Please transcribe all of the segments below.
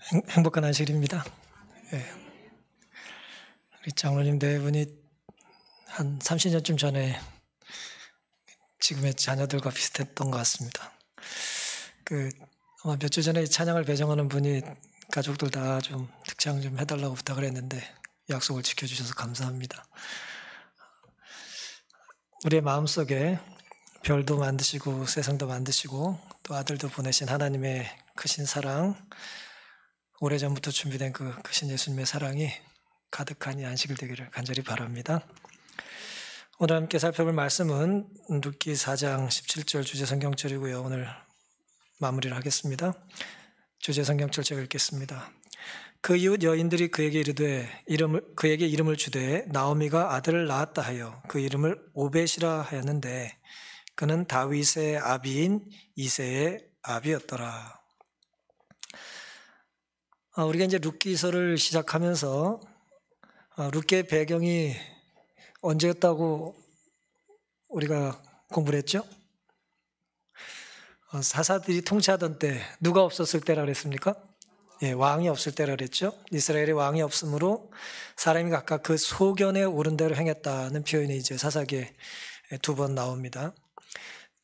행복한 안식일입니다. 예. 우리 장로님 네 분이 한 30년쯤 전에 지금의 자녀들과 비슷했던 것 같습니다. 아마 몇 주 전에 찬양을 배정하는 분이 가족들 다 좀 특창 좀 해달라고 부탁을 했는데 약속을 지켜주셔서 감사합니다. 우리의 마음속에 별도 만드시고 세상도 만드시고 또 아들도 보내신 하나님의 크신 사랑, 오래전부터 준비된 그 크신 예수님의 사랑이 가득한 이 안식일 되기를 간절히 바랍니다. 오늘 함께 살펴볼 말씀은 룻기 4장 17절 주제 성경절이고요. 오늘 마무리를 하겠습니다. 주제 성경절 제가 읽겠습니다. 그 이웃 여인들이 그에게 이름을 주되 나오미가 아들을 낳았다 하여 그 이름을 오벳이라 하였는데 그는 다윗의 아비인 이새의 아비였더라. 우리가 이제 룻기서를 시작하면서 룻기의 배경이 언제였다고 우리가 공부를 했죠? 사사들이 통치하던 때 누가 없었을 때라 그랬습니까? 예, 왕이 없을 때라 그랬죠. 이스라엘의 왕이 없으므로 사람이 각각 그 소견에 오른 대로 행했다는 표현이 이제 사사기에 2번 나옵니다.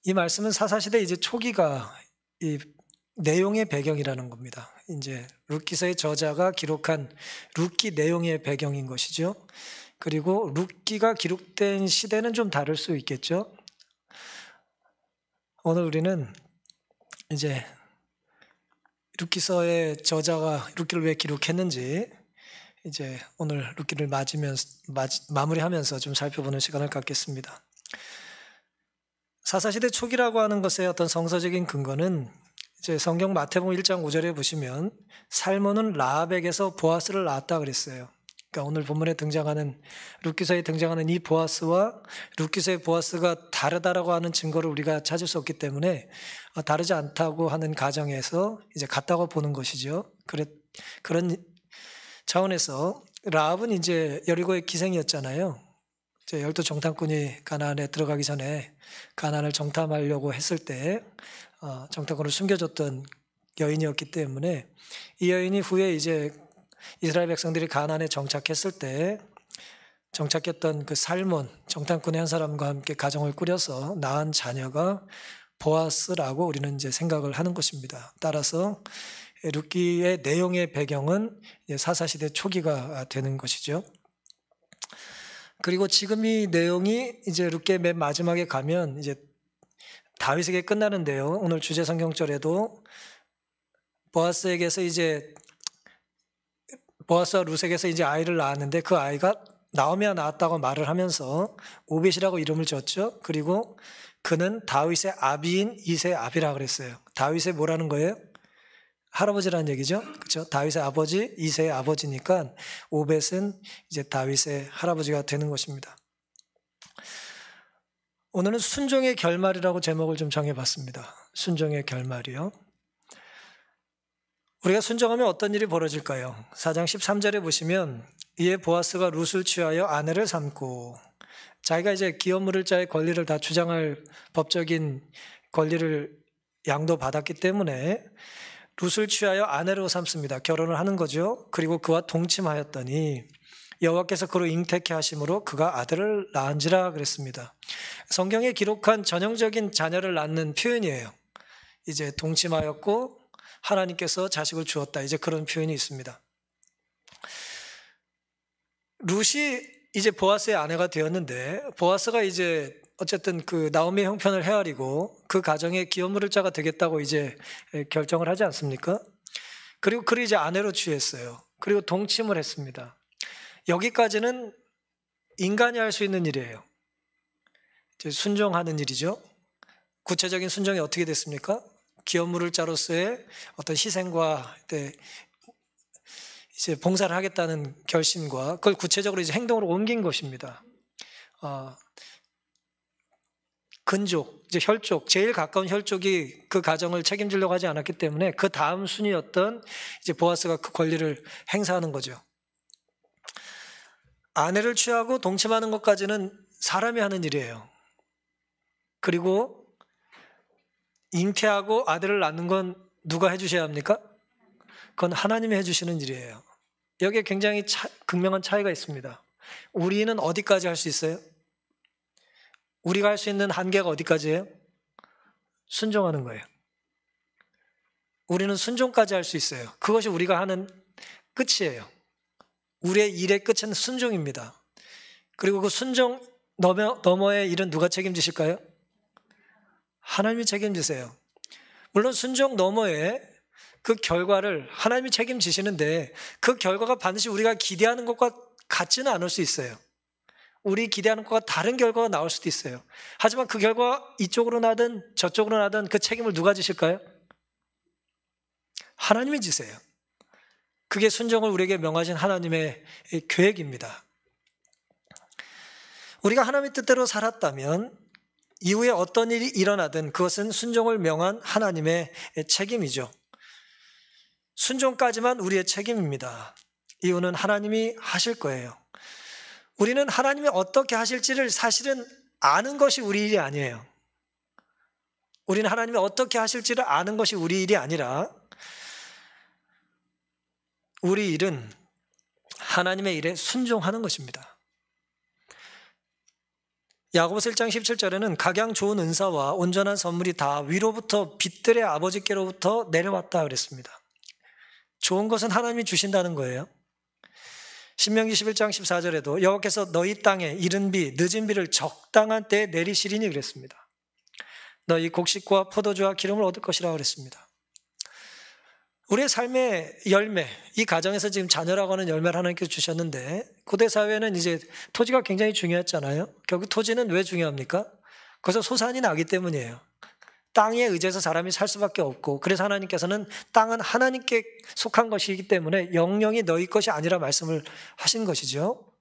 이 말씀은 사사시대 이제 초기가 이 내용의 배경이라는 겁니다. 이제 룻기서의 저자가 기록한 룻기 내용의 배경인 것이죠. 그리고 룻기가 기록된 시대는 좀 다를 수 있겠죠. 오늘 우리는 이제 룻기서의 저자가 룻기를 왜 기록했는지 이제 오늘 룻기를 마무리하면서 좀 살펴보는 시간을 갖겠습니다. 사사시대 초기라고 하는 것의 어떤 성서적인 근거는 이제 성경 마태복음 1장 5절에 보시면 살몬은 라합에게서 보아스를 낳았다 그랬어요. 그러니까 오늘 본문에 등장하는 룻기서에 등장하는 이 보아스와 룻기서의 보아스가 다르다라고 하는 증거를 우리가 찾을 수 없기 때문에 다르지 않다고 하는 가정에서 이제 같다고 보는 것이죠. 그런 차원에서 라합은 이제 여리고의 기생이었잖아요. 이제 열두 정탐꾼이 가나안에 들어가기 전에 가나안을 정탐하려고 했을 때 정탐꾼을 숨겨줬던 여인이었기 때문에 이 여인이 후에 이제 이스라엘 백성들이 가나안에 정착했을 때 정착했던 그 살몬 정탐꾼의 한 사람과 함께 가정을 꾸려서 낳은 자녀가 보아스라고 우리는 이제 생각을 하는 것입니다. 따라서 룻기의 내용의 배경은 사사시대 초기가 되는 것이죠. 그리고 지금 이 내용이 이제 룻기의 맨 마지막에 가면 이제 다윗에게 끝나는데요. 오늘 주제 성경절에도 보아스에게서 이제 보아스와 룻에게서 이제 아이를 낳았는데 그 아이가 나오미가 낳았다고 말을 하면서 오벳이라고 이름을 줬죠. 그리고 그는 다윗의 아비인 이새의 아비라 그랬어요. 다윗의 뭐라는 거예요? 할아버지라는 얘기죠. 그렇죠? 다윗의 아버지, 이새의 아버지니까 오벳은 이제 다윗의 할아버지가 되는 것입니다. 오늘은 순종의 결말이라고 제목을 좀 정해봤습니다. 순종의 결말이요. 우리가 순종하면 어떤 일이 벌어질까요? 4장 13절에 보시면 이에 보아스가 룻을 취하여 아내를 삼고 자기가 이제 기업 물을 자의 권리를 다 주장할 법적인 권리를 양도받았기 때문에 룻을 취하여 아내로 삼습니다. 결혼을 하는 거죠. 그리고 그와 동침하였더니 여호와께서 그로 잉태케 하심으로 그가 아들을 낳은지라 그랬습니다. 성경에 기록한 전형적인 자녀를 낳는 표현이에요. 이제 동침하였고 하나님께서 자식을 주었다. 이제 그런 표현이 있습니다. 룻이 이제 보아스의 아내가 되었는데 보아스가 이제 어쨌든 그 나오미의 형편을 헤아리고 그 가정의 기업 물을 자가 되겠다고 이제 결정을 하지 않습니까? 그리고 그를 이제 아내로 취했어요. 그리고 동침을 했습니다. 여기까지는 인간이 할 수 있는 일이에요. 이제 순종하는 일이죠. 구체적인 순종이 어떻게 됐습니까? 기업 물을 자로서의 어떤 희생과 이제 봉사를 하겠다는 결심과 그걸 구체적으로 이제 행동으로 옮긴 것입니다. 근족, 이제 혈족, 제일 가까운 혈족이 그 가정을 책임지려고 하지 않았기 때문에 그 다음 순위였던 이제 보아스가 그 권리를 행사하는 거죠. 아내를 취하고 동침하는 것까지는 사람이 하는 일이에요. 그리고 잉태하고 아들을 낳는 건 누가 해주셔야 합니까? 그건 하나님이 해주시는 일이에요. 여기에 굉장히 극명한 차이가 있습니다. 우리는 어디까지 할 수 있어요? 우리가 할 수 있는 한계가 어디까지예요? 순종하는 거예요. 우리는 순종까지 할 수 있어요. 그것이 우리가 하는 끝이에요. 우리의 일의 끝은 순종입니다. 그리고 그 순종 너머의 일은 누가 책임지실까요? 하나님이 책임지세요. 물론 순종 너머에 그 결과를 하나님이 책임지시는데 그 결과가 반드시 우리가 기대하는 것과 같지는 않을 수 있어요. 우리 기대하는 것과 다른 결과가 나올 수도 있어요. 하지만 그 결과 이쪽으로 나든 저쪽으로 나든 그 책임을 누가 지실까요? 하나님이 지세요. 그게 순종을 우리에게 명하신 하나님의 계획입니다. 우리가 하나님의 뜻대로 살았다면 이후에 어떤 일이 일어나든 그것은 순종을 명한 하나님의 책임이죠. 순종까지만 우리의 책임입니다. 이유는 하나님이 하실 거예요. 우리는 하나님이 어떻게 하실지를 사실은 아는 것이 우리 일이 아니에요. 우리는 하나님이 어떻게 하실지를 아는 것이 우리 일이 아니라 우리 일은 하나님의 일에 순종하는 것입니다. 야고보서 1장 17절에는 각양 좋은 은사와 온전한 선물이 다 위로부터 빛들의 아버지께로부터 내려왔다 그랬습니다. 좋은 것은 하나님이 주신다는 거예요. 신명기 11장 14절에도 여호와께서 너희 땅에 이른 비 늦은 비를 적당한 때에 내리시리니 그랬습니다. 너희 곡식과 포도주와 기름을 얻을 것이라고 그랬습니다. 우리의 삶의 열매, 이 가정에서 지금 자녀라고 하는 열매를 하나님께서 주셨는데 고대 사회는 이제 토지가 굉장히 중요했잖아요. 결국 토지는 왜 중요합니까? 거기서 소산이 나기 때문이에요. 땅에 의지해서 사람이 살 수밖에 없고 그래서 하나님께서는 땅은 하나님께 속한 것이기 때문에 영영이 너희 것이 아니라 말씀을 하신 것이죠.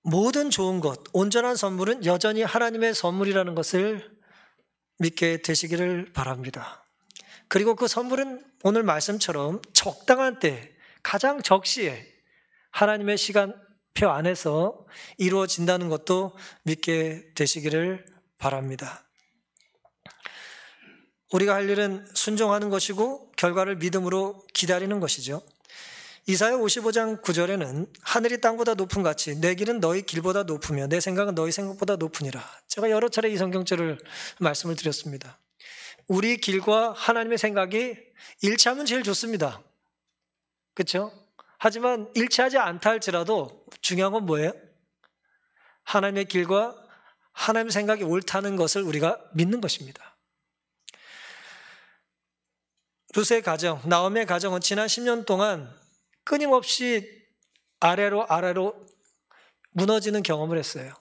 모든 좋은 것, 온전한 선물은 여전히 하나님의 선물이라는 것을 믿게 되시기를 바랍니다. 그리고 그 선물은 오늘 말씀처럼 적당한 때, 가장 적시에 하나님의 시간표 안에서 이루어진다는 것도 믿게 되시기를 바랍니다. 우리가 할 일은 순종하는 것이고 결과를 믿음으로 기다리는 것이죠. 이사야 55장 9절에는 하늘이 땅보다 높은 같이 내 길은 너희 길보다 높으며 내 생각은 너희 생각보다 높으니라. 제가 여러 차례 이 성경절을 말씀을 드렸습니다. 우리 길과 하나님의 생각이 일치하면 제일 좋습니다. 그렇죠? 하지만 일치하지 않다 할지라도 중요한 건 뭐예요? 하나님의 길과 하나님의 생각이 옳다는 것을 우리가 믿는 것입니다. 룻의 가정, 나오미의 가정은 지난 10년 동안 끊임없이 아래로 무너지는 경험을 했어요.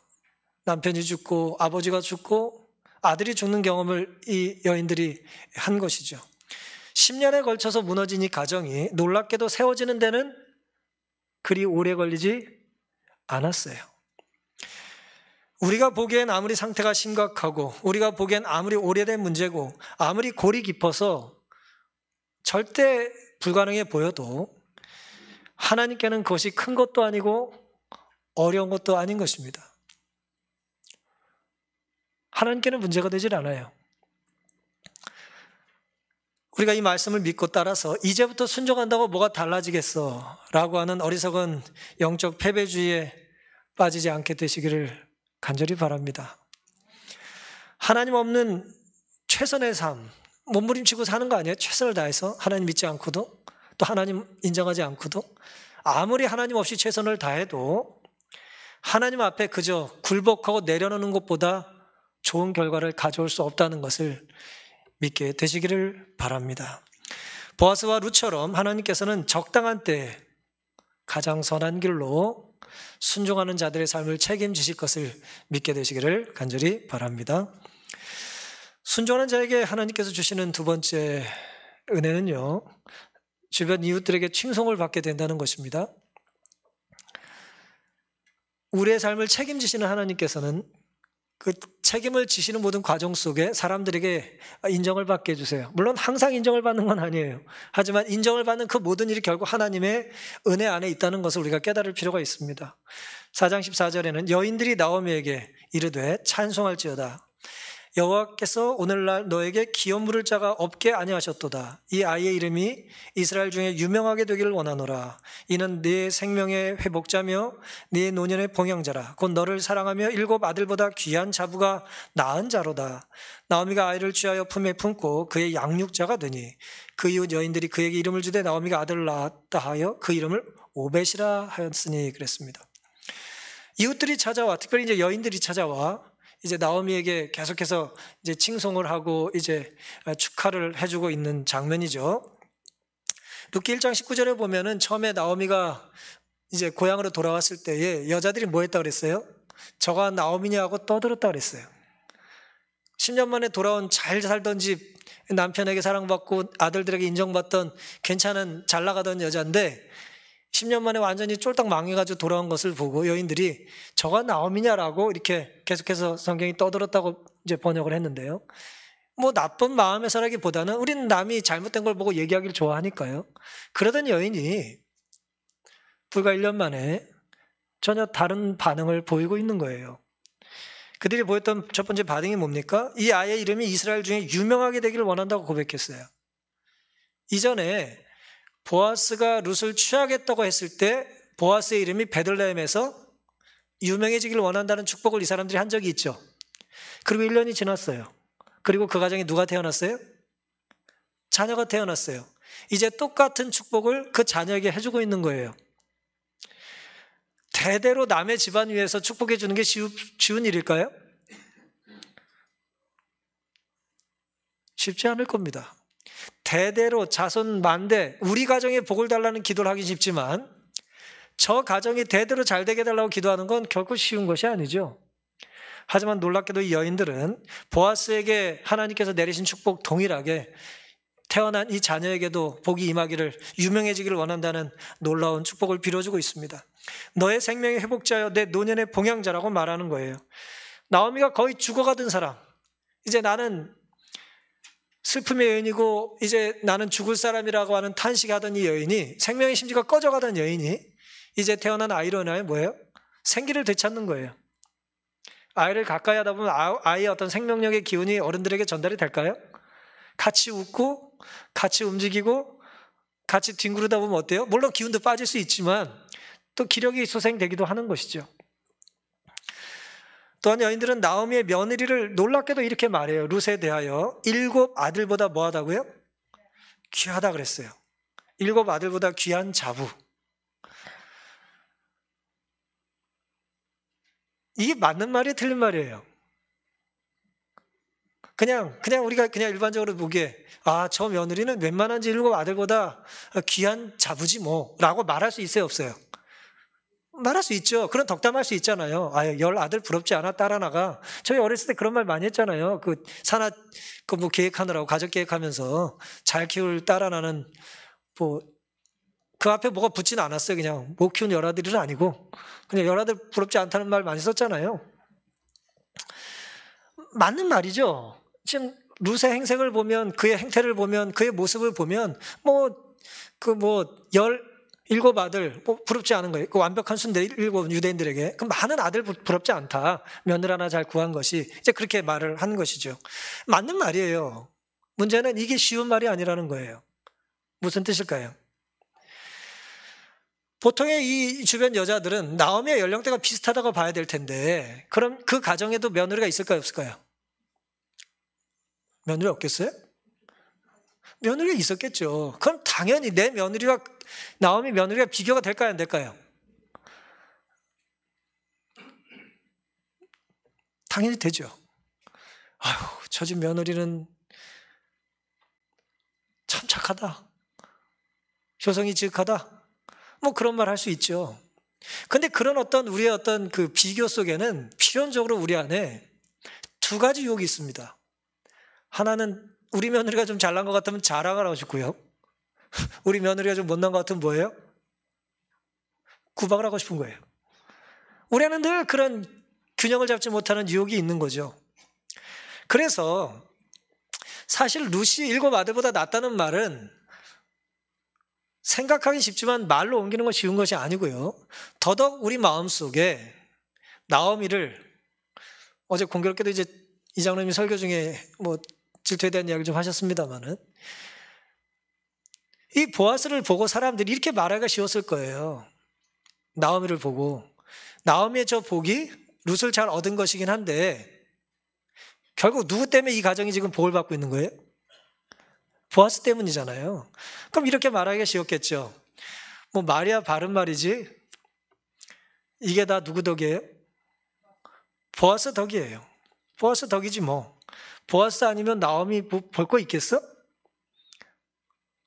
남편이 죽고 아버지가 죽고 아들이 죽는 경험을 이 여인들이 한 것이죠. 10년에 걸쳐서 무너진 이 가정이 놀랍게도 세워지는 데는 그리 오래 걸리지 않았어요. 우리가 보기엔 아무리 상태가 심각하고 우리가 보기엔 아무리 오래된 문제고 아무리 골이 깊어서 절대 불가능해 보여도 하나님께는 그것이 큰 것도 아니고 어려운 것도 아닌 것입니다. 하나님께는 문제가 되질 않아요. 우리가 이 말씀을 믿고 따라서 이제부터 순종한다고 뭐가 달라지겠어 라고 하는 어리석은 영적 패배주의에 빠지지 않게 되시기를 간절히 바랍니다. 하나님 없는 최선의 삶, 몸부림치고 사는 거 아니에요? 최선을 다해서 하나님 믿지 않고도 또 하나님 인정하지 않고도 아무리 하나님 없이 최선을 다해도 하나님 앞에 그저 굴복하고 내려놓는 것보다 좋은 결과를 가져올 수 없다는 것을 믿게 되시기를 바랍니다. 보아스와 룻처럼 하나님께서는 적당한 때에 가장 선한 길로 순종하는 자들의 삶을 책임지실 것을 믿게 되시기를 간절히 바랍니다. 순종하는 자에게 하나님께서 주시는 두 번째 은혜는요, 주변 이웃들에게 칭송을 받게 된다는 것입니다. 우리의 삶을 책임지시는 하나님께서는 그 책임을 지시는 모든 과정 속에 사람들에게 인정을 받게 해주세요. 물론 항상 인정을 받는 건 아니에요. 하지만 인정을 받는 그 모든 일이 결국 하나님의 은혜 안에 있다는 것을 우리가 깨달을 필요가 있습니다. 4장 14절에는 여인들이 나오미에게 이르되 찬송할지어다. 여호와께서 오늘날 너에게 기업 물을 자가 없게 아니하셨도다. 이 아이의 이름이 이스라엘 중에 유명하게 되기를 원하노라. 이는 네 생명의 회복자며 네 노년의 봉양자라. 곧 너를 사랑하며 7 아들보다 귀한 자부가 낳은 자로다. 나오미가 아이를 취하여 품에 품고 그의 양육자가 되니 그 이웃 여인들이 그에게 이름을 주되 나오미가 아들을 낳았다 하여 그 이름을 오벳이라 하였으니 그랬습니다. 이웃들이 찾아와, 특별히 이제 여인들이 찾아와 이제 나오미에게 계속해서 이제 칭송을 하고 이제 축하를 해주고 있는 장면이죠. 룻기 1장 19절에 보면은 처음에 나오미가 이제 고향으로 돌아왔을 때에 여자들이 뭐 했다 그랬어요? 저가 나오미냐 하고 떠들었다 그랬어요. 10년 만에 돌아온 잘 살던 집, 남편에게 사랑받고 아들들에게 인정받던 괜찮은 잘 나가던 여자인데 10년 만에 완전히 쫄딱 망해가지고 돌아온 것을 보고 여인들이 저가 나오미냐라고 이렇게 계속해서 성경이 떠들었다고 이제 번역을 했는데요. 뭐 나쁜 마음에서라기보다는 우리는 남이 잘못된 걸 보고 얘기하기를 좋아하니까요. 그러던 여인이 불과 1년 만에 전혀 다른 반응을 보이고 있는 거예요. 그들이 보였던 첫 번째 반응이 뭡니까? 이 아이의 이름이 이스라엘 중에 유명하게 되기를 원한다고 고백했어요. 이전에 보아스가 룻을 취하겠다고 했을 때 보아스의 이름이 베들레헴에서 유명해지기를 원한다는 축복을 이 사람들이 한 적이 있죠. 그리고 1년이 지났어요. 그리고 그 가정에 누가 태어났어요? 자녀가 태어났어요. 이제 똑같은 축복을 그 자녀에게 해주고 있는 거예요. 대대로 남의 집안 위에서 축복해 주는 게 쉬운 일일까요? 쉽지 않을 겁니다. 대대로 자손 만대 우리 가정에 복을 달라는 기도를 하긴 쉽지만 저 가정이 대대로 잘 되게 해달라고 기도하는 건 결코 쉬운 것이 아니죠. 하지만 놀랍게도 이 여인들은 보아스에게 하나님께서 내리신 축복 동일하게 태어난 이 자녀에게도 복이 임하기를 유명해지기를 원한다는 놀라운 축복을 빌어주고 있습니다. 너의 생명의 회복자여 내 노년의 봉양자라고 말하는 거예요. 나오미가 거의 죽어가던 사람, 이제 나는 슬픔의 여인이고 이제 나는 죽을 사람이라고 하는 탄식하던 이 여인이, 생명의 심지가 꺼져가던 여인이 이제 태어난 아이로 인하여 뭐예요? 생기를 되찾는 거예요. 아이를 가까이 하다 보면 아이의 어떤 생명력의 기운이 어른들에게 전달이 될까요? 같이 웃고 같이 움직이고 같이 뒹구르다 보면 어때요? 물론 기운도 빠질 수 있지만 또 기력이 소생되기도 하는 것이죠. 또한 여인들은 나오미의 며느리를 놀랍게도 이렇게 말해요. 룻에 대하여 7 아들보다 뭐하다고요? 귀하다 그랬어요. 7 아들보다 귀한 자부. 이게 맞는 말이에요, 틀린 말이에요? 그냥 우리가 그냥 일반적으로 보기에 저 며느리는 웬만한지 7 아들보다 귀한 자부지 뭐 라고 말할 수 있어요, 없어요? 말할 수 있죠. 그런 덕담할 수 있잖아요. 10 아들 부럽지 않아? 딸 하나가. 저희 어렸을 때 그런 말 많이 했잖아요. 그 산하 뭐 계획하느라고, 가족 계획하면서 잘 키울 딸 하나는 뭐 그 앞에 뭐가 붙지는 않았어요. 그냥 못 키운 10 아들은 아니고 그냥 10 아들 부럽지 않다는 말 많이 썼잖아요. 맞는 말이죠. 지금 룻의 행색을 보면, 그의 행태를 보면, 그의 모습을 보면 7 아들 부럽지 않은 거예요. 그 완벽한 순대 7 유대인들에게 그 많은 아들 부럽지 않다. 며느리 하나 잘 구한 것이, 이제 그렇게 말을 한 것이죠. 맞는 말이에요. 문제는 이게 쉬운 말이 아니라는 거예요. 무슨 뜻일까요? 보통의 이 주변 여자들은 나오미의 연령대가 비슷하다고 봐야 될 텐데, 그럼 그 가정에도 며느리가 있을까요, 없을까요? 며느리 없겠어요? 며느리가 있었겠죠. 그럼 당연히 내 며느리가, 나오미 며느리가 비교가 될까요, 안 될까요? 당연히 되죠. 저 집 며느리는 참 착하다, 효성이 지극하다, 뭐 그런 말 할 수 있죠. 근데 그런 우리의 어떤 그 비교 속에는 필연적으로 우리 안에 2 가지 유혹이 있습니다. 하나는 우리 며느리가 좀 잘난 것 같으면 자랑을 하고 싶고요. 우리 며느리가 좀 못난 것 같으면 뭐예요? 구박을 하고 싶은 거예요. 우리 안에는 늘 그런 균형을 잡지 못하는 유혹이 있는 거죠. 그래서 사실 룻이 7 아들보다 낫다는 말은 생각하기 쉽지만 말로 옮기는 건 쉬운 것이 아니고요. 더더욱 우리 마음속에 나오미를, 어제 공교롭게도 이제 이장로님이 설교 중에 뭐 질투에 대한 이야기를 좀 하셨습니다만은, 이 보아스를 보고 사람들이 이렇게 말하기가 쉬웠을 거예요. 나오미를 보고. 나오미의 저 복이 룻을 잘 얻은 것이긴 한데 결국 누구 때문에 이 가정이 지금 복을 받고 있는 거예요? 보아스 때문이잖아요. 그럼 이렇게 말하기가 쉬웠겠죠. 뭐 말이야 바른 말이지 이게 다 누구 덕이에요? 보아스 덕이에요. 보아스 덕이지 뭐. 보아스 아니면 나오미 볼 거 있겠어?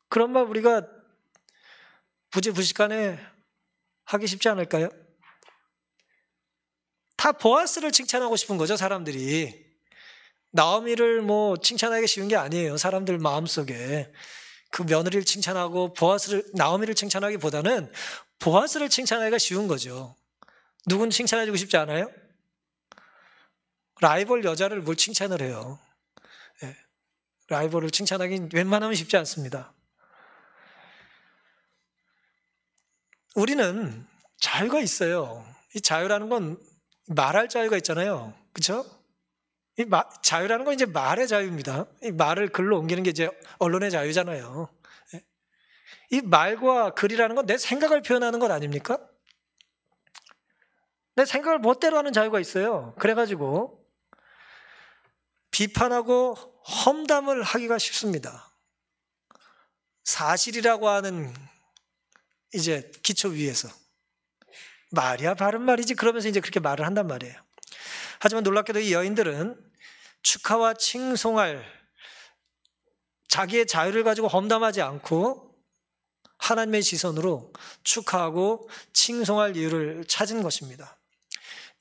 그런 말 우리가 부지불식간에 하기 쉽지 않을까요? 다 보아스를 칭찬하고 싶은 거죠, 사람들이. 나오미를 뭐 칭찬하기 쉬운 게 아니에요. 사람들 마음속에 그 며느리를 칭찬하고 나오미를 칭찬하기보다는 보아스를 칭찬하기가 쉬운 거죠. 누군 칭찬해주고 싶지 않아요? 라이벌 여자를 뭘 칭찬을 해요. 예. 라이벌을 칭찬하기 웬만하면 쉽지 않습니다. 우리는 자유가 있어요. 이 자유라는 건 말할 자유가 있잖아요. 그렇죠? 자유라는 건 이제 말의 자유입니다. 이 말을 글로 옮기는 게 이제 언론의 자유잖아요. 이 말과 글이라는 건 내 생각을 표현하는 것 아닙니까? 내 생각을 멋대로 하는 자유가 있어요. 그래가지고 비판하고 험담을 하기가 쉽습니다. 사실이라고 하는 이제 기초 위에서 말이야 바른 말이지 그러면서 이제 그렇게 말을 한단 말이에요. 하지만 놀랍게도 이 여인들은 축하와 칭송할 자기의 자유를 가지고 험담하지 않고 하나님의 시선으로 축하하고 칭송할 이유를 찾은 것입니다.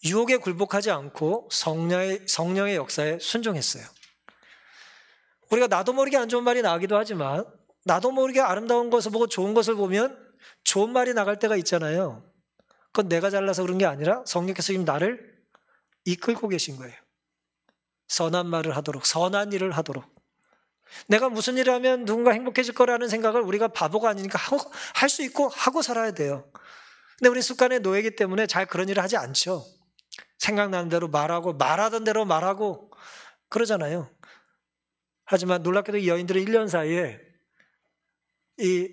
유혹에 굴복하지 않고 성령의 역사에 순종했어요. 우리가 나도 모르게 안 좋은 말이 나기도 하지만 나도 모르게 아름다운 것을 보고 좋은 것을 보면 좋은 말이 나갈 때가 있잖아요. 그건 내가 잘나서 그런 게 아니라 성령께서 지금 나를 이끌고 계신 거예요. 선한 말을 하도록, 선한 일을 하도록. 내가 무슨 일을 하면 누군가 행복해질 거라는 생각을 우리가 바보가 아니니까 할 수 있고 하고 살아야 돼요. 근데 우리 습관의 노예이기 때문에 잘 그런 일을 하지 않죠. 생각나는 대로 말하고 말하던 대로 말하고 그러잖아요. 하지만 놀랍게도 이 여인들은 1년 사이에 이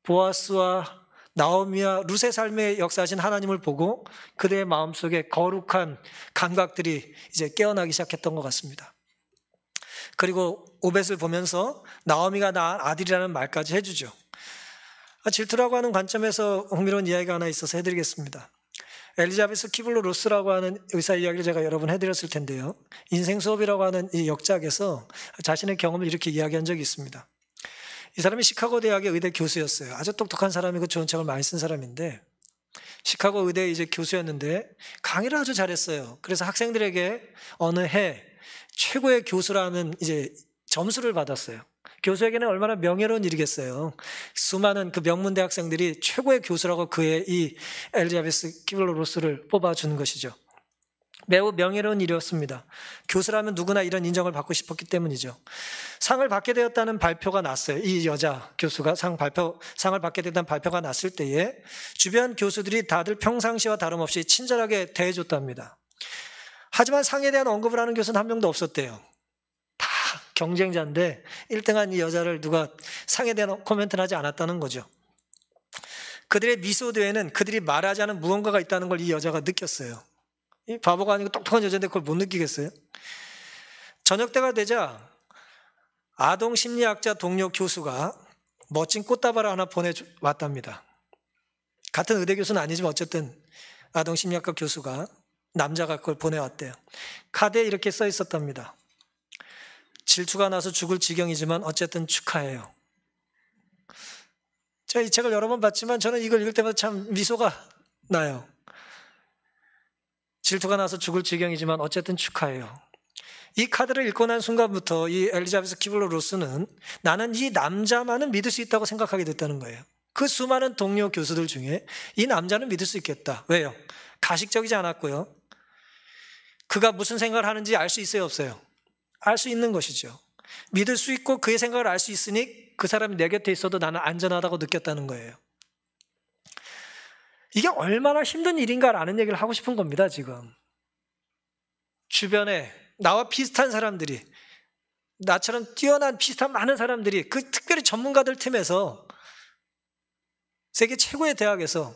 보아스와 나오미와 룻의 삶에 역사하신 하나님을 보고 그들의 마음속에 거룩한 감각들이 이제 깨어나기 시작했던 것 같습니다. 그리고 오벳을 보면서 나오미가 낳은 아들이라는 말까지 해주죠. 질투라고 하는 관점에서 흥미로운 이야기가 하나 있어서 해드리겠습니다. 엘리자베스 키블로 로스라고 하는 의사 이야기를 제가 여러 번 해드렸을 텐데요. 인생 수업이라고 하는 이 역작에서 자신의 경험을 이렇게 이야기한 적이 있습니다. 이 사람이 시카고 대학의 의대 교수였어요. 아주 똑똑한 사람이고 좋은 책을 많이 쓴 사람인데 시카고 의대 이제 교수였는데 강의를 아주 잘했어요. 그래서 학생들에게 어느 해 최고의 교수라는 이제 점수를 받았어요. 교수에게는 얼마나 명예로운 일이겠어요. 수많은 그 명문 대학생들이 최고의 교수라고 그의 이 엘리자베스 키블로 로스를 뽑아주는 것이죠. 매우 명예로운 일이었습니다. 교수라면 누구나 이런 인정을 받고 싶었기 때문이죠. 상을 받게 되었다는 발표가 났어요. 이 여자 교수가 상을 받게 됐다는 발표가 났을 때에 주변 교수들이 다들 평상시와 다름없이 친절하게 대해줬답니다. 하지만 상에 대한 언급을 하는 교수는 한 명도 없었대요. 다 경쟁자인데 1등한 이 여자를 누가 상에 대한 코멘트를 하지 않았다는 거죠. 그들의 미소대에는 그들이 말하지 않은 무언가가 있다는 걸 이 여자가 느꼈어요. 이 바보가 아니고 똑똑한 여자인데 그걸 못 느끼겠어요? 저녁 때가 되자 아동 심리학자 동료 교수가 멋진 꽃다발을 하나 보내왔답니다. 같은 의대 교수는 아니지만 어쨌든 아동 심리학과 교수가 남자가 그걸 보내왔대요. 카드에 이렇게 써 있었답니다. 질투가 나서 죽을 지경이지만 어쨌든 축하해요. 제가 이 책을 여러 번 봤지만 저는 이걸 읽을 때마다 참 미소가 나요. 질투가 나서 죽을 지경이지만 어쨌든 축하해요. 이 카드를 읽고 난 순간부터 이 엘리자베스 키블로 로스는 나는 이 남자만은 믿을 수 있다고 생각하게 됐다는 거예요. 그 수많은 동료 교수들 중에 이 남자는 믿을 수 있겠다. 왜요? 가식적이지 않았고요. 그가 무슨 생각을 하는지 알 수 있어요, 없어요? 알 수 있는 것이죠. 믿을 수 있고 그의 생각을 알 수 있으니 그 사람이 내 곁에 있어도 나는 안전하다고 느꼈다는 거예요. 이게 얼마나 힘든 일인가라는 얘기를 하고 싶은 겁니다, 지금. 주변에 나와 비슷한 사람들이, 나처럼 뛰어난 비슷한 많은 사람들이, 그 특별히 전문가들 틈에서 세계 최고의 대학에서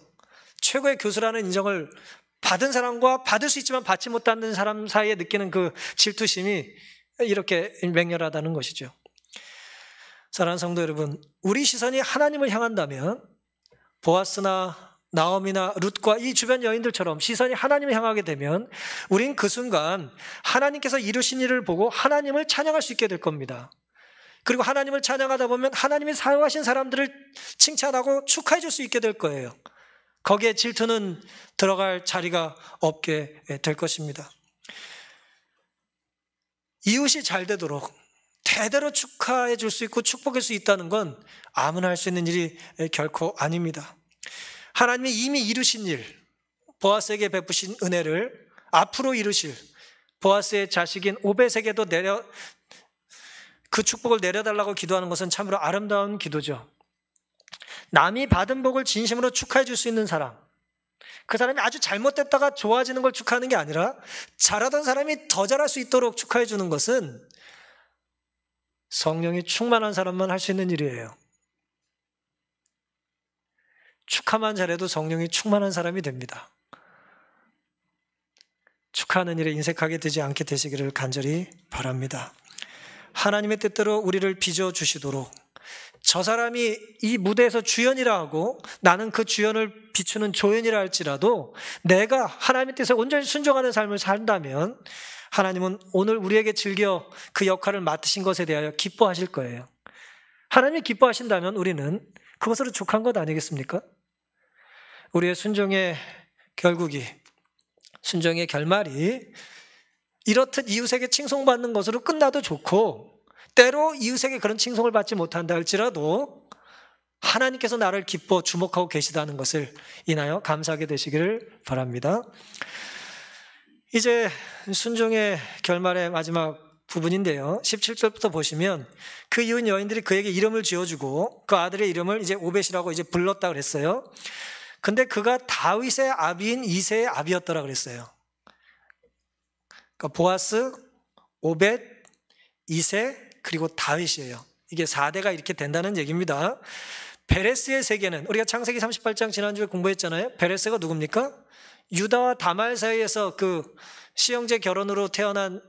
최고의 교수라는 인정을 받은 사람과 받을 수 있지만 받지 못하는 사람 사이에 느끼는 그 질투심이 이렇게 맹렬하다는 것이죠. 사랑하는 성도 여러분, 우리 시선이 하나님을 향한다면 보아스나 나오미나 룻과 이 주변 여인들처럼 시선이 하나님을 향하게 되면 우린 그 순간 하나님께서 이루신 일을 보고 하나님을 찬양할 수 있게 될 겁니다. 그리고 하나님을 찬양하다 보면 하나님이 사용하신 사람들을 칭찬하고 축하해 줄 수 있게 될 거예요. 거기에 질투는 들어갈 자리가 없게 될 것입니다. 이웃이 잘 되도록 대대로 축하해 줄 수 있고 축복할 수 있다는 건 아무나 할 수 있는 일이 결코 아닙니다. 하나님이 이미 이루신 일, 보아스에게 베푸신 은혜를 앞으로 이루실 보아스의 자식인 오벳에게도 그 축복을 내려달라고 기도하는 것은 참으로 아름다운 기도죠. 남이 받은 복을 진심으로 축하해 줄 수 있는 사람, 그 사람이 아주 잘못됐다가 좋아지는 걸 축하하는 게 아니라 잘하던 사람이 더 잘할 수 있도록 축하해 주는 것은 성령이 충만한 사람만 할 수 있는 일이에요. 축하만 잘해도 성령이 충만한 사람이 됩니다. 축하하는 일에 인색하게 되지 않게 되시기를 간절히 바랍니다. 하나님의 뜻대로 우리를 빚어주시도록, 저 사람이 이 무대에서 주연이라 하고 나는 그 주연을 비추는 조연이라 할지라도 내가 하나님의 뜻에 온전히 순종하는 삶을 산다면 하나님은 오늘 우리에게 즐겨 그 역할을 맡으신 것에 대하여 기뻐하실 거예요. 하나님이 기뻐하신다면 우리는 그것으로 족한 것 아니겠습니까? 우리의 순종의 결국이, 순종의 결말이 이렇듯 이웃에게 칭송받는 것으로 끝나도 좋고, 때로 이웃에게 그런 칭송을 받지 못한다 할지라도 하나님께서 나를 기뻐 주목하고 계시다는 것을 인하여 감사하게 되시기를 바랍니다. 이제 순종의 결말의 마지막 부분인데요, 17절부터 보시면 그 이웃 여인들이 그에게 이름을 지어주고 그 아들의 이름을 이제 오벳이라고 이제 불렀다 그랬어요. 근데 그가 다윗의 아비인 이새의 아비였더라 그랬어요. 그러니까 보아스, 오벳, 이새, 그리고 다윗이에요. 이게 4대가 이렇게 된다는 얘기입니다. 베레스의 세계는, 우리가 창세기 38장 지난주에 공부했잖아요. 베레스가 누굽니까? 유다와 다말 사이에서 그 시형제 결혼으로 태어난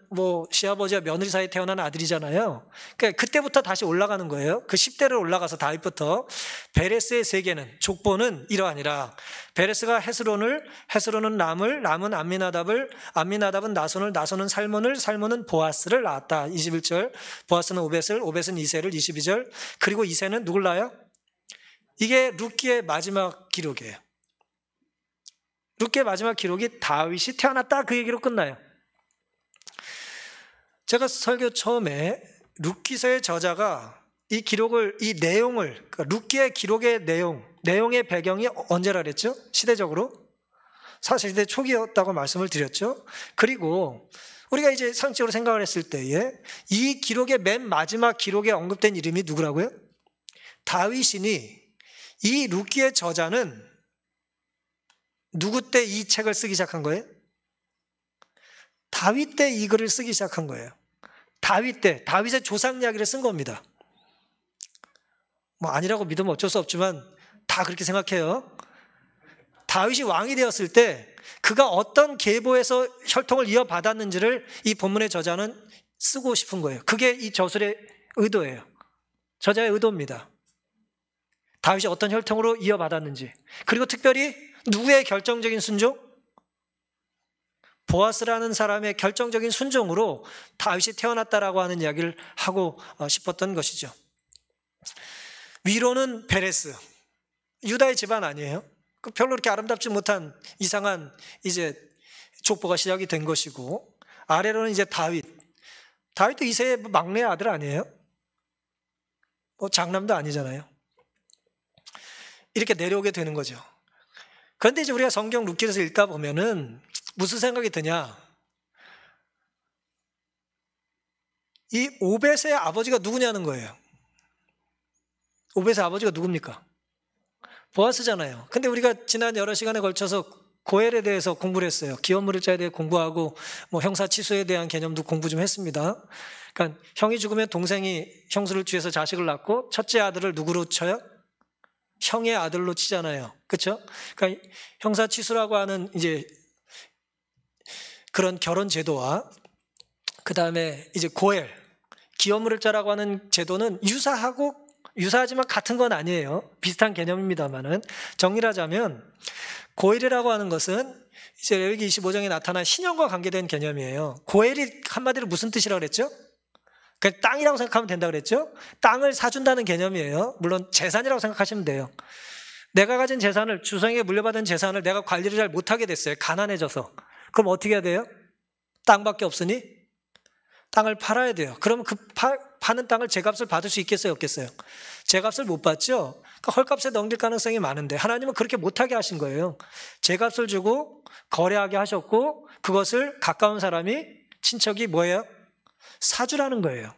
시아버지와 며느리 사이에 태어난 아들이잖아요. 그러니까 그때부터 다시 올라가는 거예요. 그 10대를 올라가서 다윗부터. 베레스의 세계는, 족보는 이러하니라. 베레스가 헤스론은 람은 암미나답은 나손은 살몬은 보아스를 낳았다. 21절. 보아스는 오벳은 이새를. 22절. 그리고 이새는 누굴 낳아요? 이게 룻기의 마지막 기록이에요. 룻기의 마지막 기록이 다윗이 태어났다, 그 얘기로 끝나요. 제가 설교 처음에 룻기서의 저자가 이 기록을, 이 내용을, 그러니까 룻기의 기록의 내용의 배경이 언제라 그랬죠? 시대적으로 사실시대 초기였다고 말씀을 드렸죠. 그리고 우리가 이제 상식적으로 생각을 했을 때에 이 기록의 맨 마지막 기록에 언급된 이름이 누구라고요? 다윗이니 이 룻기의 저자는 누구 때 이 책을 쓰기 시작한 거예요? 다윗 때 이 글을 쓰기 시작한 거예요. 다윗 때, 다윗의 조상 이야기를 쓴 겁니다. 아니라고 믿으면 어쩔 수 없지만 다 그렇게 생각해요. 다윗이 왕이 되었을 때 그가 어떤 계보에서 혈통을 이어받았는지를 이 본문의 저자는 쓰고 싶은 거예요. 그게 이 저술의 의도예요. 저자의 의도입니다. 다윗이 어떤 혈통으로 이어받았는지, 그리고 특별히 누구의 결정적인 순종? 보아스라는 사람의 결정적인 순종으로 다윗이 태어났다라고 하는 이야기를 하고 싶었던 것이죠. 위로는 베레스, 유다의 집안 아니에요? 별로 그렇게 아름답지 못한 이상한 이제 족보가 시작이 된 것이고, 아래로는 이제 다윗도 이새의 막내 아들 아니에요? 장남도 아니잖아요. 이렇게 내려오게 되는 거죠. 그런데 이제 우리가 성경 룻기서 읽다 보면은 무슨 생각이 드냐? 이 오벳의 아버지가 누구냐는 거예요. 오벳의 아버지가 누굽니까? 보아스잖아요. 근데 우리가 지난 여러 시간에 걸쳐서 고엘에 대해서 공부를 했어요. 기업물일자에 대해 공부하고 뭐 형사치수에 대한 개념도 공부 좀 했습니다. 그러니까 형이 죽으면 동생이 형수를 취해서 자식을 낳고 첫째 아들을 누구로 쳐요? 형의 아들로 치잖아요. 그렇죠? 그러니까 형사치수라고 하는 이제 그런 결혼 제도와 그다음에 이제 고엘, 기업물일자라고 하는 제도는 유사하지만 같은 건 아니에요. 비슷한 개념입니다만은 정리를 하자면 고엘이라고 하는 것은 이제 레위기 25장에 나타난 신형과 관계된 개념이에요. 고엘이 한마디로 무슨 뜻이라고 그랬죠? 그냥 땅이라고 생각하면 된다고 그랬죠? 땅을 사준다는 개념이에요. 물론 재산이라고 생각하시면 돼요. 내가 가진 재산을, 주성에게 물려받은 재산을 내가 관리를 잘 못하게 됐어요. 가난해져서. 그럼 어떻게 해야 돼요? 땅밖에 없으니 땅을 팔아야 돼요. 그러면 그 파는 땅을 제값을 받을 수 있겠어요? 없겠어요? 제값을 못 받죠? 그러니까 헐값에 넘길 가능성이 많은데 하나님은 그렇게 못하게 하신 거예요. 제값을 주고 거래하게 하셨고 그것을 가까운 사람이, 친척이 뭐예요? 사주라는 거예요.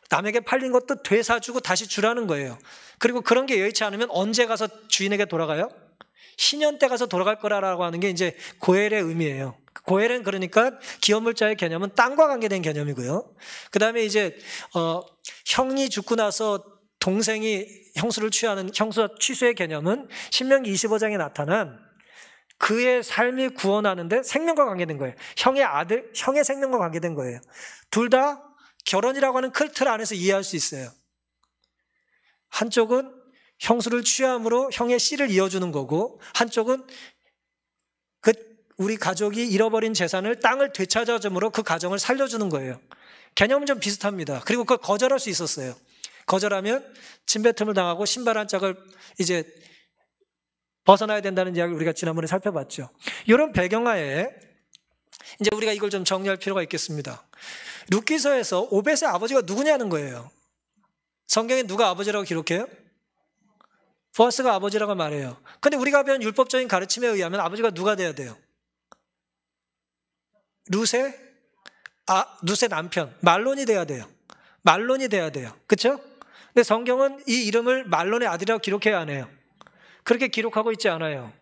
남에게 팔린 것도 되사주고 다시 주라는 거예요. 그리고 그런 게 여의치 않으면 언제 가서 주인에게 돌아가요? 신년 때 가서 돌아갈 거라고 하는 게 이제 고엘의 의미예요. 고엘은 그러니까 기업물자의 개념은 땅과 관계된 개념이고요. 그 다음에 이제 형이 죽고 나서 동생이 형수를 취하는 형수 취수의 개념은 신명기 25장에 나타난 그의 삶이 구원하는데 생명과 관계된 거예요. 형의 아들, 형의 생명과 관계된 거예요. 둘 다 결혼이라고 하는 큰 틀 안에서 이해할 수 있어요. 한쪽은 형수를 취함으로 형의 씨를 이어주는 거고, 한쪽은 우리 가족이 잃어버린 재산을 땅을 되찾아줌으로 그 가정을 살려주는 거예요. 개념은 좀 비슷합니다. 그리고 그걸 거절할 수 있었어요. 거절하면 침뱉음을 당하고 신발 한 짝을 이제 벗어나야 된다는 이야기를 우리가 지난번에 살펴봤죠. 이런 배경하에 이제 우리가 이걸 좀 정리할 필요가 있겠습니다. 룻기서에서 오벳의 아버지가 누구냐는 거예요. 성경에 누가 아버지라고 기록해요? 보아스가 아버지라고 말해요. 근데 우리가 배운 율법적인 가르침에 의하면 아버지가 누가 돼야 돼요? 룻의 남편 말론이 돼야 돼요. 말론이 돼야 돼요. 그렇죠? 근데 성경은 이 이름을 말론의 아들이라고 기록해야 하네요. 그렇게 기록하고 있지 않아요.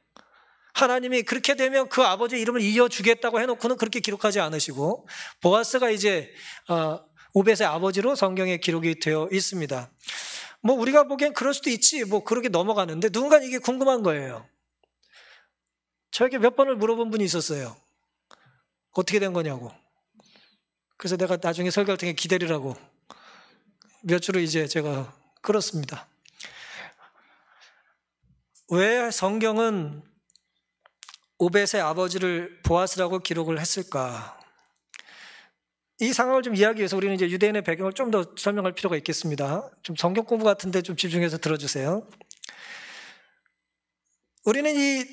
하나님이 그렇게 되면 그 아버지 이름을 이어주겠다고 해놓고는 그렇게 기록하지 않으시고, 보아스가 이제 오벳의 아버지로 성경에 기록이 되어 있습니다. 뭐 우리가 보기엔 그럴 수도 있지, 뭐 그렇게 넘어가는데 누군가 이게 궁금한 거예요. 저에게 몇 번을 물어본 분이 있었어요. 어떻게 된 거냐고. 그래서 내가 나중에 설교할 테니까 기다리라고 몇 주를 이제 제가 끌었습니다. 왜 성경은 오벳의 아버지를 보아스라고 기록을 했을까? 이 상황을 좀 이해하기 위해서 우리는 이제 유대인의 배경을 좀 더 설명할 필요가 있겠습니다. 좀 성경 공부 같은데 좀 집중해서 들어주세요. 우리는 이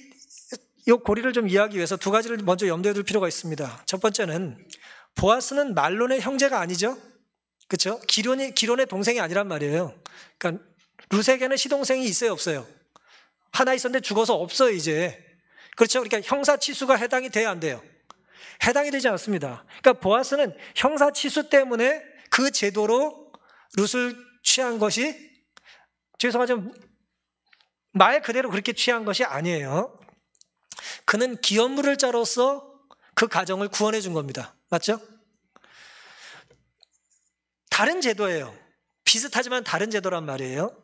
고리를 좀 이해하기 위해서 두 가지를 먼저 염두에 둘 필요가 있습니다. 첫 번째는 보아스는 말론의 형제가 아니죠. 그렇죠? 기론의 동생이 아니란 말이에요. 그러니까 룻에게는 시동생이 있어요, 없어요? 하나 있었는데 죽어서 없어요, 이제. 그렇죠? 그러니까 형사치수가 해당이 돼야 안 돼요? 해당이 되지 않습니다. 그러니까 보아스는 형사치수 때문에 그 제도로 룻을 취한 것이, 죄송하지만 말 그대로 그렇게 취한 것이 아니에요. 그는 기업물을자로서 그 가정을 구원해 준 겁니다. 맞죠? 다른 제도예요. 비슷하지만 다른 제도란 말이에요.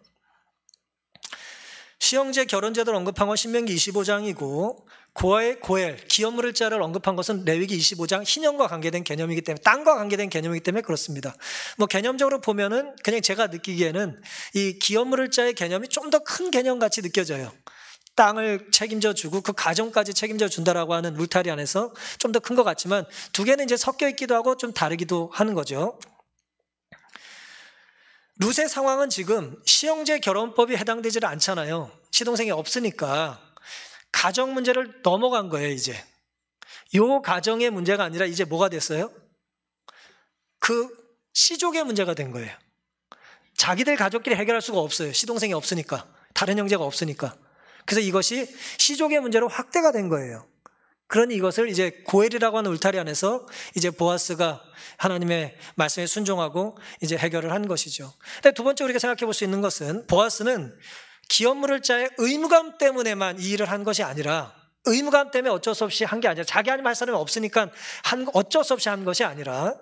시형제 결혼제도를 언급한 건 신명기 25장이고 고엘, 기업물일자를 언급한 것은 레위기 25장 신형과 관계된 개념이기 때문에, 땅과 관계된 개념이기 때문에 그렇습니다. 뭐 개념적으로 보면은 그냥 제가 느끼기에는 이 기업물일자의 개념이 좀 더 큰 개념같이 느껴져요. 땅을 책임져 주고 그 가정까지 책임져 준다라고 하는 울타리 안에서 좀 더 큰 것 같지만 두 개는 이제 섞여 있기도 하고 좀 다르기도 하는 거죠. 룻의 상황은 지금 시형제 결혼법이 해당되지를 않잖아요. 시동생이 없으니까 가정 문제를 넘어간 거예요. 이제 요 가정의 문제가 아니라 이제 뭐가 됐어요? 그 시족의 문제가 된 거예요. 자기들 가족끼리 해결할 수가 없어요. 시동생이 없으니까, 다른 형제가 없으니까. 그래서 이것이 시족의 문제로 확대가 된 거예요. 그러니 이것을 이제 고엘이라고 하는 울타리 안에서 이제 보아스가 하나님의 말씀에 순종하고 이제 해결을 한 것이죠. 근데 두 번째 우리가 생각해 볼 수 있는 것은 보아스는 기업물일자의 의무감 때문에만 이 일을 한 것이 아니라 의무감 때문에 어쩔 수 없이 한 게 아니라 자기 아니면 할 사람이 없으니까 어쩔 수 없이 한 것이 아니라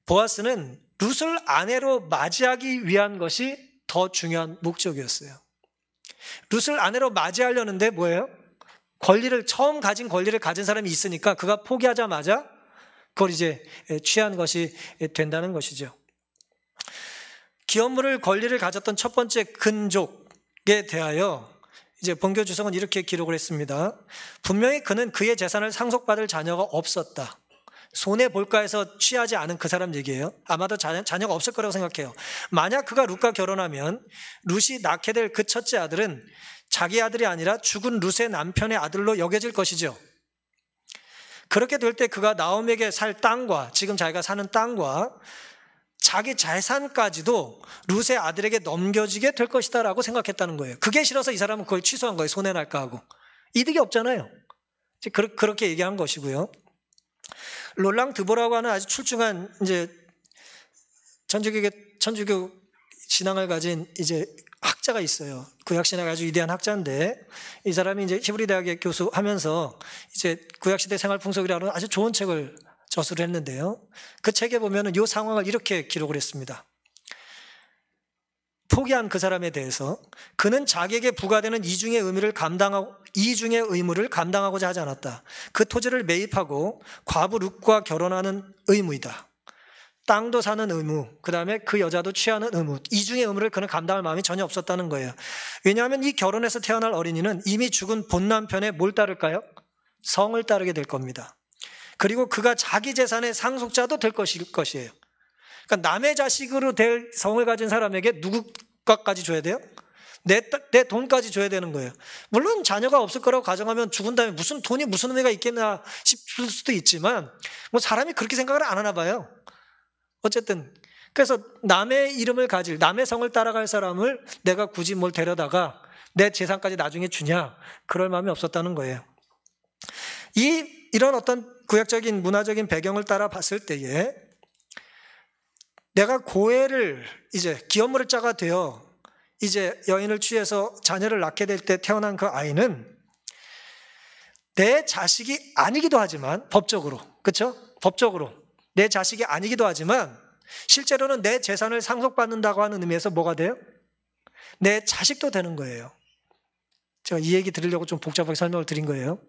보아스는 룻을 아내로 맞이하기 위한 것이 더 중요한 목적이었어요. 룻을 아내로 맞이하려는데 뭐예요? 처음 가진 권리를 가진 사람이 있으니까 그가 포기하자마자 그걸 이제 취한 것이 된다는 것이죠. 기업물을 권리를 가졌던 첫 번째 근족에 대하여 이제 본교 주석은 이렇게 기록을 했습니다. 분명히 그는 그의 재산을 상속받을 자녀가 없었다. 손해 볼까 해서 취하지 않은 그 사람 얘기예요. 아마도 자녀가 없을 거라고 생각해요. 만약 그가 룻과 결혼하면 룻이 낳게 될 그 첫째 아들은 자기 아들이 아니라 죽은 룻의 남편의 아들로 여겨질 것이죠. 그렇게 될 때 그가 나옴에게 살 땅과 지금 자기가 사는 땅과 자기 재산까지도 룻의 아들에게 넘겨지게 될 것이다 라고 생각했다는 거예요. 그게 싫어서 이 사람은 그걸 취소한 거예요. 손해날까 하고. 이득이 없잖아요. 그렇게 얘기한 것이고요. 롤랑 드보라고 하는 아주 출중한 이제 천주교 신앙을 가진 이제 학자가 있어요. 구약신학의 아주 위대한 학자인데 이 사람이 이제 히브리 대학의 교수하면서 이제 구약시대 생활풍속이라는 아주 좋은 책을 저술을 했는데요. 그 책에 보면은 이 상황을 이렇게 기록을 했습니다. 포기한 그 사람에 대해서 그는 자기에게 부과되는 이중의 의무를 감당하고자 하지 않았다. 그 토지를 매입하고 과부 룻과 결혼하는 의무이다. 땅도 사는 의무, 그 다음에 그 여자도 취하는 의무, 이중의 의무를 그는 감당할 마음이 전혀 없었다는 거예요. 왜냐하면 이 결혼에서 태어날 어린이는 이미 죽은 본 남편의 뭘 따를까요? 성을 따르게 될 겁니다. 그리고 그가 자기 재산의 상속자도 될 것이에요. 그러니까 남의 자식으로 될 성을 가진 사람에게 누구까지 줘야 돼요? 내 돈까지 줘야 되는 거예요. 물론 자녀가 없을 거라고 가정하면 죽은 다음에 무슨 돈이 무슨 의미가 있겠나 싶을 수도 있지만 뭐 사람이 그렇게 생각을 안 하나 봐요. 어쨌든 그래서 남의 이름을 가질 남의 성을 따라갈 사람을 내가 굳이 뭘 데려다가 내 재산까지 나중에 주냐 그럴 마음이 없었다는 거예요. 이런 어떤 구약적인 문화적인 배경을 따라 봤을 때에 내가 고애를 이제 기업물을 자가 되어 이제 여인을 취해서 자녀를 낳게 될 때 태어난 그 아이는 내 자식이 아니기도 하지만 법적으로 그렇죠? 법적으로 내 자식이 아니기도 하지만 실제로는 내 재산을 상속받는다고 하는 의미에서 뭐가 돼요? 내 자식도 되는 거예요. 제가 이 얘기 드리려고 좀 복잡하게 설명을 드린 거예요.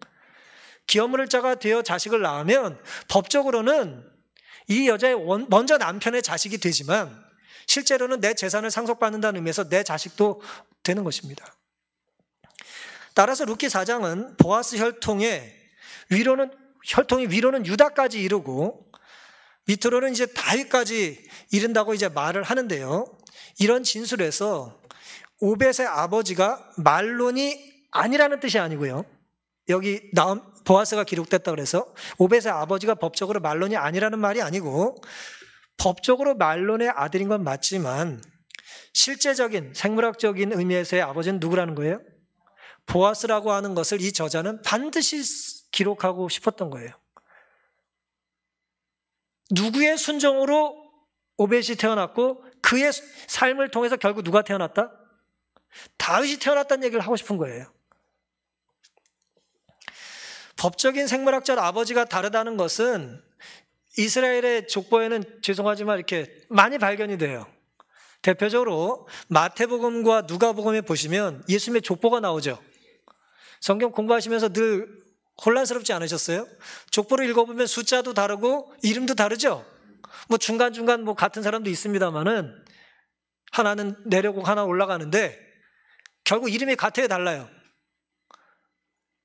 기업물을 자가 되어 자식을 낳으면 법적으로는 이 여자의 먼저 남편의 자식이 되지만 실제로는 내 재산을 상속받는다는 의미에서 내 자식도 되는 것입니다. 따라서 룻기 4장은 보아스 혈통이 위로는 유다까지 이르고 밑으로는 이제 다윗까지 이른다고 이제 말을 하는데요. 이런 진술에서 오벳의 아버지가 말론이 아니라는 뜻이 아니고요. 여기 보아스가 기록됐다고 해서 오벳의 아버지가 법적으로 말론이 아니라는 말이 아니고 법적으로 말론의 아들인 건 맞지만 실제적인 생물학적인 의미에서의 아버지는 누구라는 거예요? 보아스라고 하는 것을 이 저자는 반드시 기록하고 싶었던 거예요. 누구의 순종으로 오벳이 태어났고 그의 삶을 통해서 결국 누가 태어났다? 다윗이 태어났다는 얘기를 하고 싶은 거예요. 법적인 생물학적 아버지가 다르다는 것은 이스라엘의 족보에는 죄송하지만 이렇게 많이 발견이 돼요. 대표적으로 마태복음과 누가복음에 보시면 예수님의 족보가 나오죠. 성경 공부하시면서 늘 혼란스럽지 않으셨어요? 족보를 읽어보면 숫자도 다르고 이름도 다르죠? 뭐 중간중간 뭐 같은 사람도 있습니다만은 하나는 내려고 하나 올라가는데 결국 이름이 같아요, 달라요?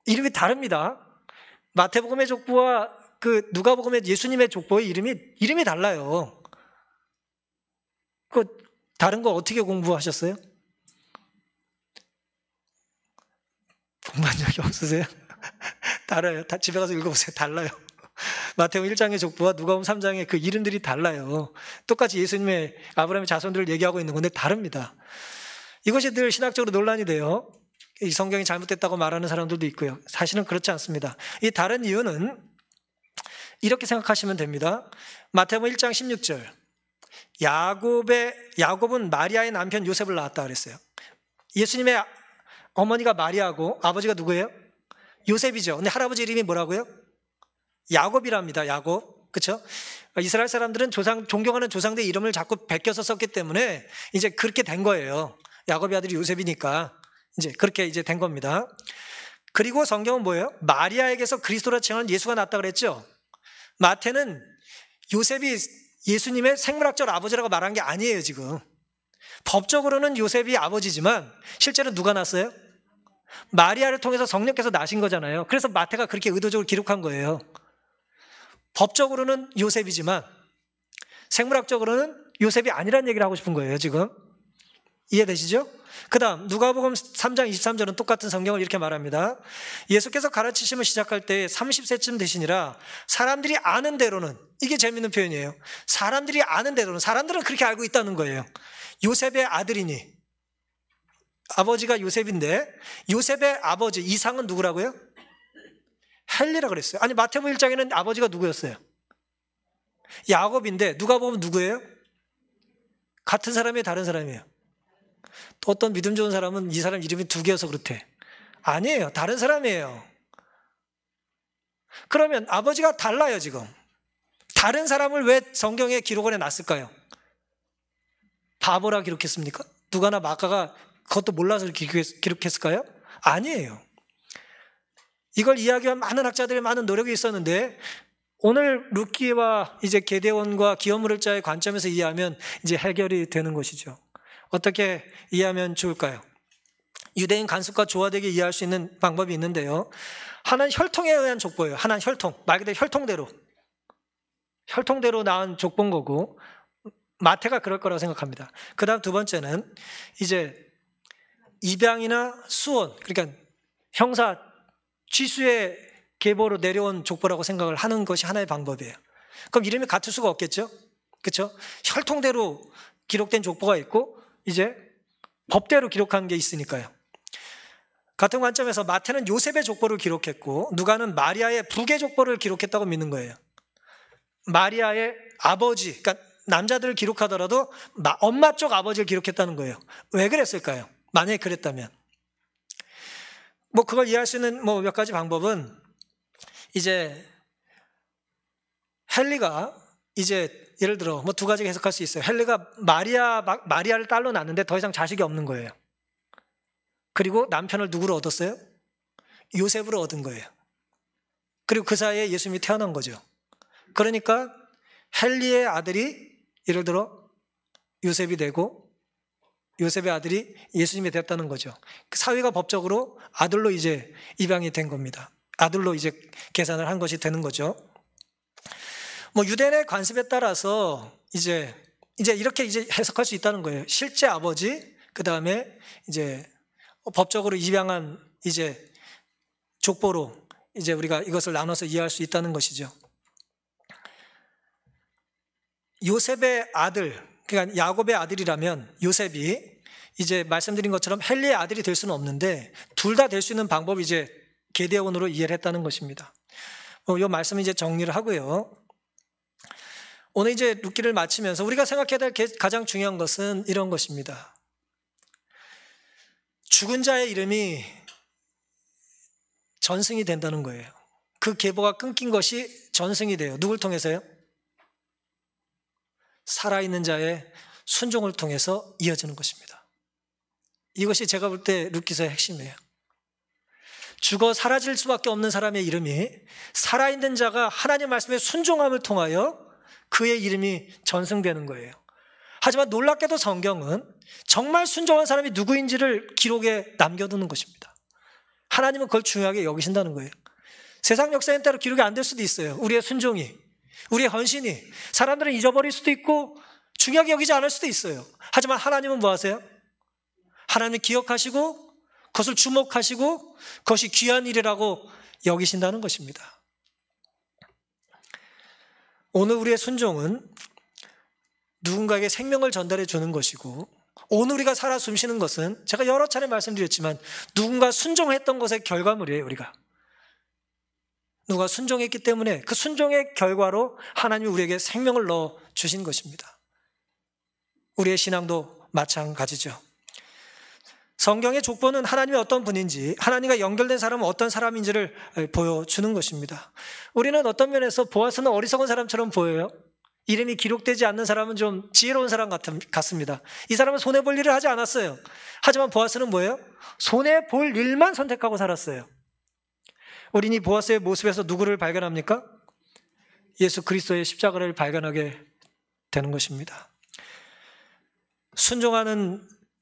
이름이 다릅니다. 마태복음의 족보와 그 누가복음의 예수님의 족보의 이름이 달라요. 그 다른 거 어떻게 공부하셨어요? 공부한 적이 없으세요? 달라요. 집에 가서 읽어보세요. 달라요. 마태복음 1장의 족보와 누가복음 3장의 그 이름들이 달라요. 똑같이 예수님의 아브라함의 자손들을 얘기하고 있는 건데 다릅니다. 이것이 늘 신학적으로 논란이 돼요. 이 성경이 잘못됐다고 말하는 사람들도 있고요. 사실은 그렇지 않습니다. 이 다른 이유는 이렇게 생각하시면 됩니다. 마태복음 1장 16절 야곱은 마리아의 남편 요셉을 낳았다 그랬어요. 예수님의 어머니가 마리아고 아버지가 누구예요? 요셉이죠. 근데 할아버지 이름이 뭐라고요? 야곱이랍니다. 야곱. 그렇죠? 이스라엘 사람들은 존경하는 조상들의 이름을 자꾸 베껴서 썼기 때문에 이제 그렇게 된 거예요. 야곱의 아들이 요셉이니까 이제 그렇게 이제 된 겁니다. 그리고 성경은 뭐예요? 마리아에게서 그리스도라 칭하는 예수가 났다 그랬죠. 마태는 요셉이 예수님의 생물학적 아버지라고 말한 게 아니에요, 지금. 법적으로는 요셉이 아버지지만 실제로 누가 낳았어요? 마리아를 통해서 성령께서 나신 거잖아요. 그래서 마태가 그렇게 의도적으로 기록한 거예요. 법적으로는 요셉이지만 생물학적으로는 요셉이 아니라는 얘기를 하고 싶은 거예요, 지금. 이해되시죠? 그 다음 누가복음 3장 23절은 똑같은 성경을 이렇게 말합니다. 예수께서 가르치심을 시작할 때 30세쯤 되시니라 사람들이 아는 대로는, 이게 재밌는 표현이에요. 사람들이 아는 대로는, 사람들은 그렇게 알고 있다는 거예요. 요셉의 아들이니, 아버지가 요셉인데 요셉의 아버지 이상은 누구라고요? 헬리라 그랬어요. 아니 마태복음 1장에는 아버지가 누구였어요? 야곱인데 누가 보면 누구예요? 같은 사람이에요, 다른 사람이에요? 또 어떤 믿음 좋은 사람은 이 사람 이름이 두 개여서 그렇대. 아니에요, 다른 사람이에요. 그러면 아버지가 달라요. 지금 다른 사람을 왜 성경에 기록을 해놨을까요? 바보라 기록했습니까? 누가나 마가가 그것도 몰라서 기록했을까요? 아니에요. 이걸 이야기한 많은 학자들의 많은 노력이 있었는데 오늘 루키와 이제 게데온과 기업물을자의 관점에서 이해하면 이제 해결이 되는 것이죠. 어떻게 이해하면 좋을까요? 유대인 간습과 조화되게 이해할 수 있는 방법이 있는데요. 하나는 혈통에 의한 족보예요. 하나는 혈통, 말 그대로 혈통대로 낳은 족보인 거고 마태가 그럴 거라고 생각합니다. 그 다음 두 번째는 이제 입양이나 수원, 그러니까 형사 취수의 계보로 내려온 족보라고 생각을 하는 것이 하나의 방법이에요. 그럼 이름이 같을 수가 없겠죠? 그렇죠? 혈통대로 기록된 족보가 있고 이제 법대로 기록한 게 있으니까요. 같은 관점에서 마태는 요셉의 족보를 기록했고 누가는 마리아의 부계 족보를 기록했다고 믿는 거예요. 마리아의 아버지, 그러니까 남자들을 기록하더라도 엄마 쪽 아버지를 기록했다는 거예요. 왜 그랬을까요? 만약에 그랬다면 그걸 이해할 수 있는 몇 가지 방법은 이제 헬리가 이제 예를 들어 두 가지 해석할 수 있어요. 헬리가 마리아를 딸로 낳았는데 더 이상 자식이 없는 거예요. 그리고 남편을 누구로 얻었어요? 요셉으로 얻은 거예요. 그리고 그 사이에 예수님이 태어난 거죠. 그러니까 헬리의 아들이 예를 들어 요셉이 되고 요셉의 아들이 예수님이 됐다는 거죠. 사위가 법적으로 아들로 이제 입양이 된 겁니다. 아들로 이제 계산을 한 것이 되는 거죠. 유대인의 관습에 따라서 이제 이렇게 이제 해석할 수 있다는 거예요. 실제 아버지, 그 다음에 이제 법적으로 입양한 이제 족보로 이제 우리가 이것을 나눠서 이해할 수 있다는 것이죠. 요셉의 아들, 그러니까 야곱의 아들이라면 요셉이 이제 말씀드린 것처럼 헬리의 아들이 될 수는 없는데 둘 다 될 수 있는 방법이 이제 게데온으로 이해를 했다는 것입니다. 이 말씀을 이제 정리를 하고요. 오늘 이제 룻기를 마치면서 우리가 생각해야 될 가장 중요한 것은 이런 것입니다. 죽은 자의 이름이 전승이 된다는 거예요. 그 계보가 끊긴 것이 전승이 돼요. 누굴 통해서요? 살아있는 자의 순종을 통해서 이어지는 것입니다. 이것이 제가 볼 때 룻기서의 핵심이에요. 죽어 사라질 수밖에 없는 사람의 이름이 살아있는 자가 하나님 말씀의 순종함을 통하여 그의 이름이 전승되는 거예요. 하지만 놀랍게도 성경은 정말 순종한 사람이 누구인지를 기록에 남겨두는 것입니다. 하나님은 그걸 중요하게 여기신다는 거예요. 세상 역사에 따라 기록이 안 될 수도 있어요. 우리의 순종이, 우리의 헌신이 사람들은 잊어버릴 수도 있고 중요하게 여기지 않을 수도 있어요. 하지만 하나님은 뭐 하세요? 하나님을 기억하시고 그것을 주목하시고 그것이 귀한 일이라고 여기신다는 것입니다. 오늘 우리의 순종은 누군가에게 생명을 전달해 주는 것이고 오늘 우리가 살아 숨쉬는 것은 제가 여러 차례 말씀드렸지만 누군가 순종했던 것의 결과물이에요. 누가 순종했기 때문에 그 순종의 결과로 하나님이 우리에게 생명을 넣어 주신 것입니다. 우리의 신앙도 마찬가지죠. 성경의 족보는 하나님이 어떤 분인지, 하나님과 연결된 사람은 어떤 사람인지를 보여주는 것입니다. 우리는 어떤 면에서 보아스는 어리석은 사람처럼 보여요. 이름이 기록되지 않는 사람은 좀 지혜로운 사람 같습니다. 이 사람은 손해볼 일을 하지 않았어요. 하지만 보아스는 뭐예요? 손해볼 일만 선택하고 살았어요. 우린 이 보아스의 모습에서 누구를 발견합니까? 예수 그리스도의 십자가를 발견하게 되는 것입니다. 순종하는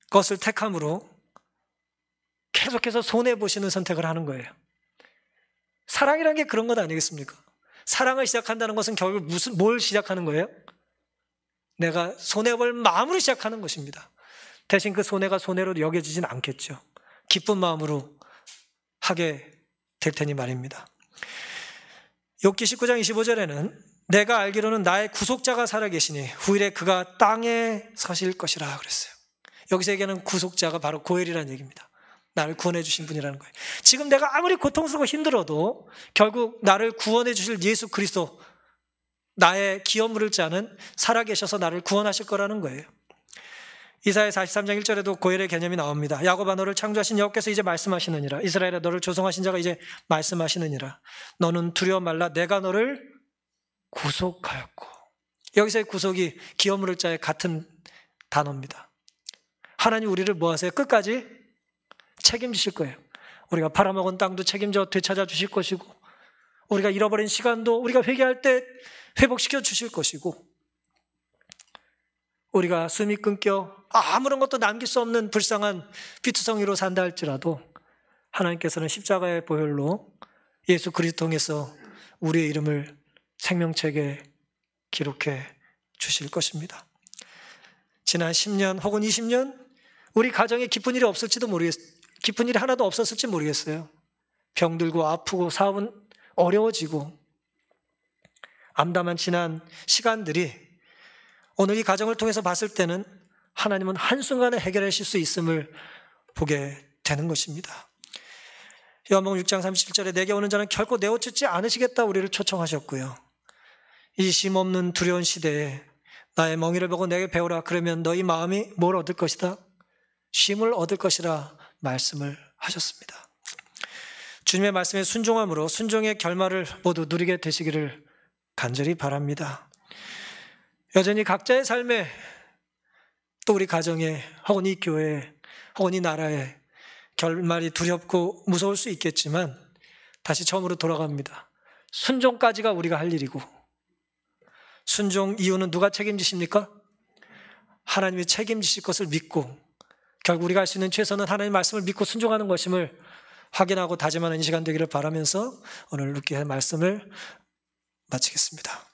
것을 택함으로 계속해서 손해보시는 선택을 하는 거예요. 사랑이라는 게 그런 것 아니겠습니까? 사랑을 시작한다는 것은 결국 뭘 시작하는 거예요? 내가 손해볼 마음으로 시작하는 것입니다. 대신 그 손해가 손해로 여겨지진 않겠죠. 기쁜 마음으로 하게 될 테니 말입니다. 욥기 19장 25절에는 내가 알기로는 나의 구속자가 살아계시니 후일에 그가 땅에 서실 것이라 그랬어요. 여기서 얘기하는 구속자가 바로 고엘이라는 얘기입니다. 나를 구원해 주신 분이라는 거예요. 지금 내가 아무리 고통스럽고 힘들어도 결국 나를 구원해 주실 예수 그리스도, 나의 기업 물을 자는 살아계셔서 나를 구원하실 거라는 거예요. 이사야 43장 1절에도 고엘의 개념이 나옵니다. 야곱아 너를 창조하신 여호와께서 이제 말씀하시느니라. 이스라엘아 너를 조성하신 자가 이제 말씀하시느니라. 너는 두려워 말라. 내가 너를 구속하였고. 여기서의 구속이 기업 물을 자의 같은 단어입니다. 하나님 우리를 뭐 하세요? 끝까지 책임지실 거예요. 우리가 팔아먹은 땅도 책임져 되찾아 주실 것이고, 우리가 잃어버린 시간도 우리가 회개할 때 회복시켜 주실 것이고, 우리가 숨이 끊겨 아무런 것도 남길 수 없는 불쌍한 피투성이로 산다 할지라도 하나님께서는 십자가의 보혈로 예수 그리스도 통해서 우리의 이름을 생명책에 기록해 주실 것입니다. 지난 10년 혹은 20년 우리 가정에 기쁜 일이 없을지도 모르겠어요. 기쁜 일이 하나도 없었을지 모르겠어요. 병들고 아프고 사업은 어려워지고 암담한 지난 시간들이 오늘 이 가정을 통해서 봤을 때는 하나님은 한순간에 해결하실 수 있음을 보게 되는 것입니다. 요한복음 6장 37절에 내게 오는 자는 결코 내어쫓지 않으시겠다 우리를 초청하셨고요. 이 쉼없는 두려운 시대에 나의 멍에를 보고 내게 배우라. 그러면 너희 마음이 뭘 얻을 것이다? 쉼을 얻을 것이라 말씀을 하셨습니다. 주님의 말씀에 순종함으로 순종의 결말을 모두 누리게 되시기를 간절히 바랍니다. 여전히 각자의 삶에 또 우리 가정에 혹은 이 교회에 혹은 이 나라에 결말이 두렵고 무서울 수 있겠지만 다시 처음으로 돌아갑니다. 순종까지가 우리가 할 일이고, 순종 이유는 누가 책임지십니까? 하나님이 책임지실 것을 믿고 결국 우리가 할 수 있는 최선은 하나님의 말씀을 믿고 순종하는 것임을 확인하고 다짐하는 이 시간 되기를 바라면서 오늘 룻기의 말씀을 마치겠습니다.